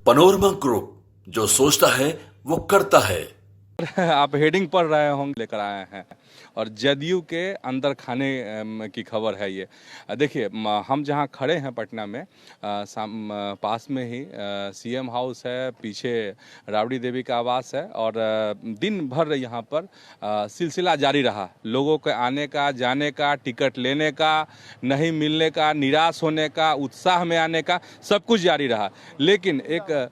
Panorama group, जो सोचता है वो करता है। आप हेडिंग पढ़ रहे होंगे, लेकर आए हैं और जदयू के अंदर खाने की खबर है ये। देखिए, हम जहां खड़े हैं पटना में, पास में ही सीएम हाउस है, पीछे राबड़ी देवी का आवास है और दिन भर यहां पर सिलसिला जारी रहा। लोगों के आने का, जाने का, टिकट लेने का, नहीं मिलने का, निराश होने का, उत्साह में आने का, सब कुछ जारी रहा। लेकिन एक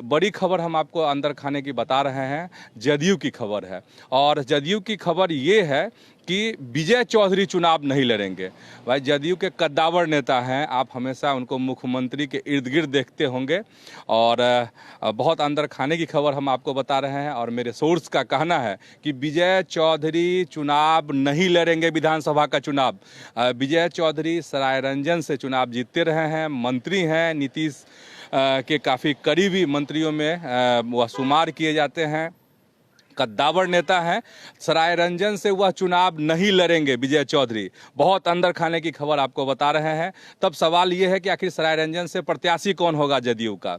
बड़ी खबर हम आपको अंदर खाने की बता रहे हैं। जदयू की खबर है और जदयू की खबर ये है कि विजय चौधरी चुनाव नहीं लड़ेंगे। भाई, जदयू के कद्दावर नेता हैं, आप हमेशा उनको मुख्यमंत्री के इर्द गिर्द देखते होंगे और बहुत अंदर खाने की खबर हम आपको बता रहे हैं। और मेरे सोर्स का कहना है कि विजय चौधरी चुनाव नहीं लड़ेंगे, विधानसभा का चुनाव। विजय चौधरी सरायरंजन से चुनाव जीतते रहे हैं, मंत्री हैं, नीतीश के काफ़ी करीबी मंत्रियों में वह शुमार किए जाते हैं, कद्दावर नेता हैं। सरायरंजन से वह चुनाव नहीं लड़ेंगे विजय चौधरी। बहुत अंदर खाने की खबर आपको बता रहे हैं। तब सवाल ये है कि आखिर सरायरंजन से प्रत्याशी कौन होगा जदयू का,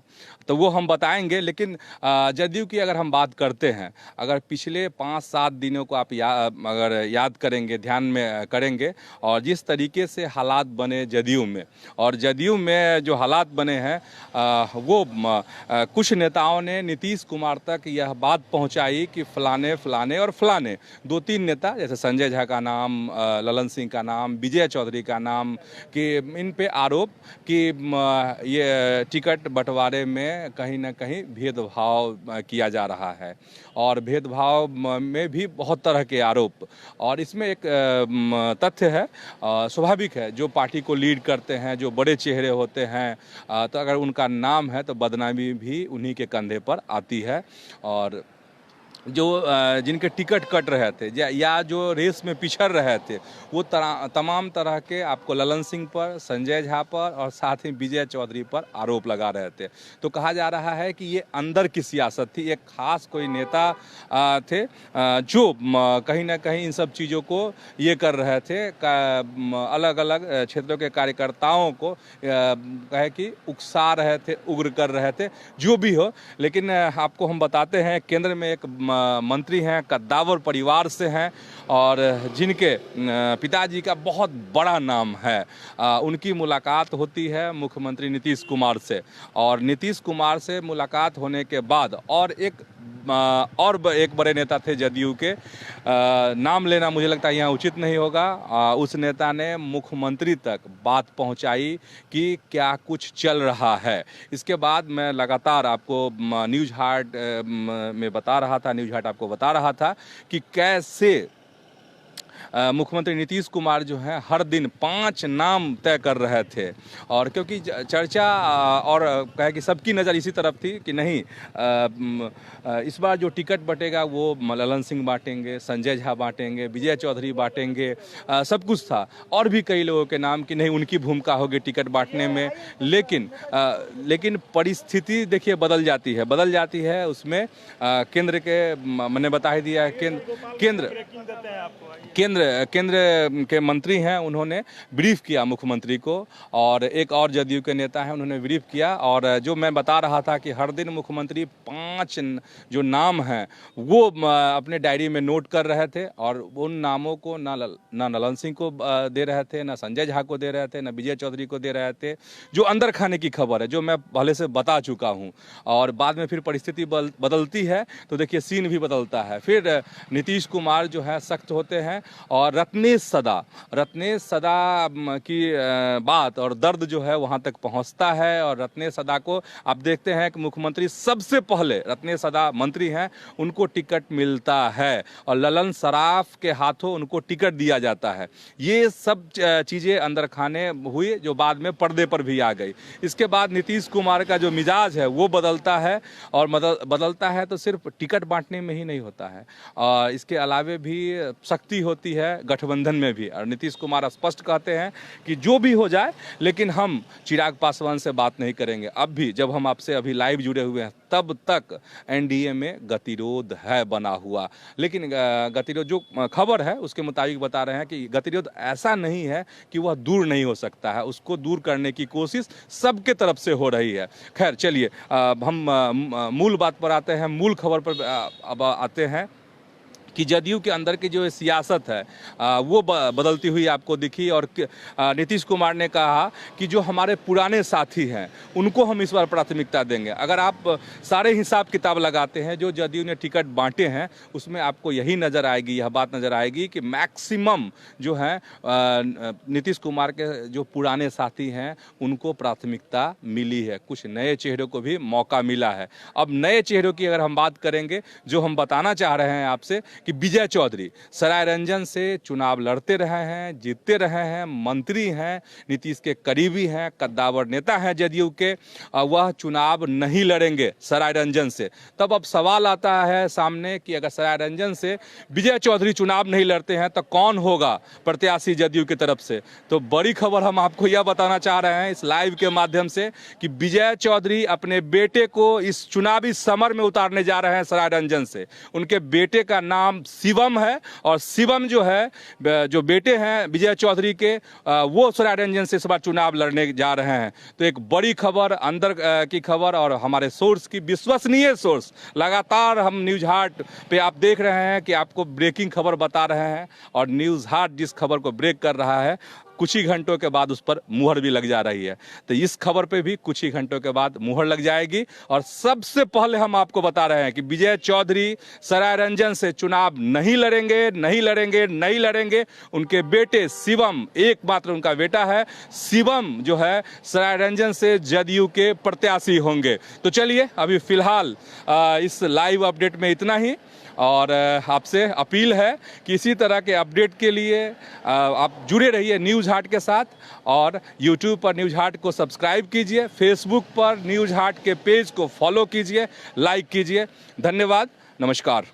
तो वो हम बताएंगे। लेकिन जदयू की अगर हम बात करते हैं, अगर पिछले 5-7 दिनों को आप अगर याद करेंगे, ध्यान में करेंगे, और जिस तरीके से हालात बने जदयू में, और जदयू में जो हालात बने हैं वो कुछ नेताओं ने नीतीश कुमार तक यह बात पहुंचाई कि फलाने फलाने और फलाने 2-3 नेता, जैसे संजय झा का नाम, ललन सिंह का नाम, विजय चौधरी का नाम, कि इन पे आरोप कि ये टिकट बंटवारे में कहीं ना कहीं भेदभाव किया जा रहा है और भेदभाव में भी बहुत तरह के आरोप। और इसमें एक तथ्य है, स्वाभाविक है, जो पार्टी को लीड करते हैं, जो बड़े चेहरे होते हैं, तो अगर उनका नाम है तो बदनामी भी उन्हीं के कंधे पर आती है। और जो जिनके टिकट कट रहे थे या जो रेस में पिछड़ रहे थे, वो तमाम तरह के आपको ललन सिंह पर, संजय झा पर और साथ ही विजय चौधरी पर आरोप लगा रहे थे। तो कहा जा रहा है कि ये अंदर की सियासत थी। एक खास कोई नेता थे जो कहीं ना कहीं इन सब चीज़ों को ये कर रहे थे, अलग अलग क्षेत्रों के कार्यकर्ताओं को कहे कि उकसा रहे थे, उग्र कर रहे थे, जो भी हो। लेकिन आपको हम बताते हैं, केंद्र में एक मंत्री हैं, कद्दावर परिवार से हैं और जिनके पिताजी का बहुत बड़ा नाम है। उनकी मुलाकात होती है मुख्यमंत्री नीतीश कुमार से, और नीतीश कुमार से मुलाकात होने के बाद और एक बड़े नेता थे जदयू के, नाम लेना मुझे लगता है यहाँ उचित नहीं होगा। उस नेता ने मुख्यमंत्री तक बात पहुँचाई कि क्या कुछ चल रहा है। इसके बाद मैं लगातार आपको न्यूज़ हाट में बता रहा था, न्यूज़ हाट आपको बता रहा था कि कैसे मुख्यमंत्री नीतीश कुमार जो हैं हर दिन 5 नाम तय कर रहे थे। और क्योंकि चर्चा और कहे कि सबकी नज़र इसी तरफ थी कि नहीं, इस बार जो टिकट बटेगा वो ललन सिंह बांटेंगे, संजय झा बांटेंगे, विजय चौधरी बांटेंगे, सब कुछ था। और भी कई लोगों के नाम कि नहीं, उनकी भूमिका होगी टिकट बांटने में। लेकिन परिस्थिति देखिए बदल जाती है उसमें। केंद्र के, मैंने बता ही दिया है, केंद्र के मंत्री हैं, उन्होंने ब्रीफ किया मुख्यमंत्री को, और एक और जदयू के नेता हैं, उन्होंने ब्रीफ किया। और जो मैं बता रहा था कि हर दिन मुख्यमंत्री 5 जो नाम हैं वो अपने डायरी में नोट कर रहे थे, और उन नामों को ना ललन सिंह को दे रहे थे, ना संजय झा को दे रहे थे, ना विजय चौधरी को दे रहे थे। जो अंदर खाने की खबर है, जो मैं पहले से बता चुका हूँ, और बाद में फिर परिस्थिति बदलती है तो देखिए सीन भी बदलता है। फिर नीतीश कुमार जो है सख्त होते हैं और रत्नेश सदा की बात और दर्द जो है वहाँ तक पहुँचता है। और रत्नेश सदा को आप देखते हैं कि मुख्यमंत्री सबसे पहले, रत्नेश सदा मंत्री हैं, उनको टिकट मिलता है और ललन सराफ के हाथों उनको टिकट दिया जाता है। ये सब चीज़ें अंदर खाने हुई जो बाद में पर्दे पर भी आ गई। इसके बाद नीतीश कुमार का जो मिजाज है वो बदलता है, और बदलता है तो सिर्फ टिकट बांटने में ही नहीं होता है, इसके अलावे भी सख्ती होती होती है गठबंधन में भी। और नीतीश कुमार स्पष्ट कहते हैं कि जो भी हो जाए लेकिन हम चिराग पासवान से बात नहीं करेंगे। अब भी जब हम आपसे अभी लाइव जुड़े हुए हैं तब तक एनडीए में गतिरोध है बना हुआ। लेकिन गतिरोध जो खबर है उसके मुताबिक बता रहे हैं कि गतिरोध ऐसा नहीं है कि वह दूर नहीं हो सकता है, उसको दूर करने की कोशिश सबके तरफ से हो रही है। खैर चलिए हम मूल बात पर आते हैं, मूल खबर पर अब आते हैं कि जदयू के अंदर की जो सियासत है वो बदलती हुई आपको दिखी। और नीतीश कुमार ने कहा कि जो हमारे पुराने साथी हैं उनको हम इस बार प्राथमिकता देंगे। अगर आप सारे हिसाब किताब लगाते हैं जो जदयू ने टिकट बांटे हैं उसमें आपको यही नज़र आएगी, यह बात नज़र आएगी कि मैक्सिमम जो है नीतीश कुमार के जो पुराने साथी हैं उनको प्राथमिकता मिली है। कुछ नए चेहरों को भी मौका मिला है। अब नए चेहरों की अगर हम बात करेंगे, जो हम बताना चाह रहे हैं आपसे कि विजय चौधरी सरायरंजन से चुनाव लड़ते रहे हैं, जीतते रहे हैं, मंत्री हैं, नीतीश के करीबी हैं, कद्दावर नेता हैं जदयू के, वह चुनाव नहीं लड़ेंगे सरायरंजन से। तब अब सवाल आता है सामने कि अगर सरायरंजन से विजय चौधरी चुनाव नहीं लड़ते हैं तो कौन होगा प्रत्याशी जदयू की तरफ से। तो बड़ी खबर हम आपको यह बताना चाह रहे हैं इस लाइव के माध्यम से कि विजय चौधरी अपने बेटे को इस चुनावी समर में उतारने जा रहे हैं सरायरंजन से। उनके बेटे का नाम शिवम है और शिवम जो है, जो बेटे हैं विजय चौधरी के, वो सरायरंजन से इस बार चुनाव लड़ने जा रहे हैं। तो एक बड़ी खबर, अंदर की खबर और हमारे सोर्स की, विश्वसनीय सोर्स, लगातार हम न्यूज़ हाट पे आप देख रहे हैं कि आपको ब्रेकिंग खबर बता रहे हैं। और न्यूज़ हाट जिस खबर को ब्रेक कर रहा है कुछ ही घंटों के बाद उस पर मुहर भी लग जा रही है। तो इस खबर पे भी कुछ ही घंटों के बाद मुहर लग जाएगी। और सबसे पहले हम आपको बता रहे हैं कि विजय चौधरी सरायरंजन से चुनाव नहीं लड़ेंगे, नहीं लड़ेंगे, नहीं लड़ेंगे। उनके बेटे शिवम, एकमात्र उनका बेटा है शिवम, जो है सरायरंजन से जदयू के प्रत्याशी होंगे। तो चलिए अभी फिलहाल इस लाइव अपडेट में इतना ही। और आपसे अपील है कि इसी तरह के अपडेट के लिए आप जुड़े रहिए न्यूज़ हाट के साथ। और यूट्यूब पर न्यूज़ हाट को सब्सक्राइब कीजिए, फेसबुक पर न्यूज़ हाट के पेज को फॉलो कीजिए, लाइक कीजिए। धन्यवाद, नमस्कार।